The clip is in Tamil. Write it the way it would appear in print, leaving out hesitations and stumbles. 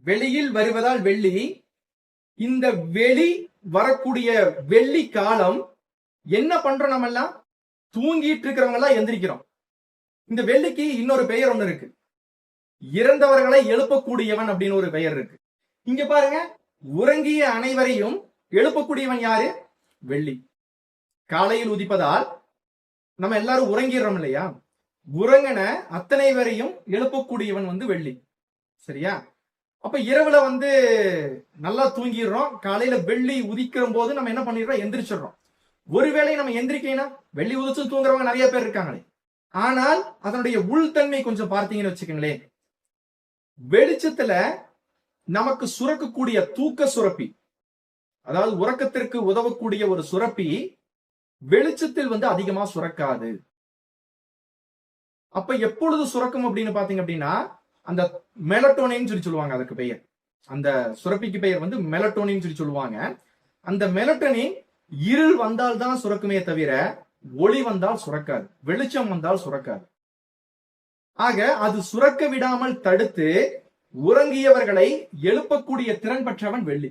வெளியில் வருவதால் வெள்ளி. இந்த வெளி வரக்கூடிய வெள்ளி காலம் என்ன பண்றோம்? நம்ம எல்லாம் தூங்கிட்டு இருக்கிறவங்க எல்லாம் எந்திரிக்கிறோம். இந்த வெள்ளிக்கு இன்னொரு பெயர் ஒண்ணு இருக்கு. இறந்தவர்களை எழுப்பக்கூடியவன் அப்படின்னு ஒரு பெயர் இருக்கு. இங்க பாருங்க, உறங்கிய அனைவரையும் எழுப்பக்கூடியவன் யாரு? வெள்ளி. காலையில் உதிப்பதால் நம்ம எல்லாரும் உறங்கிடுறோம் இல்லையா? உறங்கின அத்தனை பேரையும் எழுப்பக்கூடியவன் வெள்ளி. சரியா? அப்ப இரவுல நல்லா தூங்கிடுறோம். காலையில வெள்ளி உதிக்கிற போது நம்ம என்ன பண்ணிடுறோம்? எந்திரிச்சிடுறோம். ஒருவேளை நம்ம எந்திரிக்கைனா வெள்ளி உதிச்சு தூங்குறவங்க நிறைய பேர் இருக்காங்களே. ஆனால் அதனுடைய உள்தன்மை கொஞ்சம் பார்த்தீங்கன்னு வச்சுக்கோங்களேன். வெளிச்சத்துல நமக்கு சுரக்கக்கூடிய தூக்க சுரப்பி, அதாவது உறக்கத்திற்கு உதவக்கூடிய ஒரு சுரப்பி வெளிச்சத்தில் அதிகமா சுரக்காது. அப்ப எப்பொழுது சுரக்கும் அப்படின்னு பாத்தீங்க அப்படின்னா, அந்த மெலட்டோனின் சொல்லி சொல்லுவாங்க. அதுக்கு பெயர், அந்த சுரப்பிக்கு பெயர் மெலட்டோனின் சொல்லி சொல்லுவாங்க. அந்த மெலட்டோனின் இருள் வந்தால் தான் சுரக்குமே தவிர ஒளி வந்தால் சுரக்காது, வெளிச்சம் வந்தால் சுரக்காது. ஆக அது சுரக்க விடாமல் தடுத்து உறங்கியவர்களை எழுப்பக்கூடிய திறன் பெற்றவன் வெள்ளி.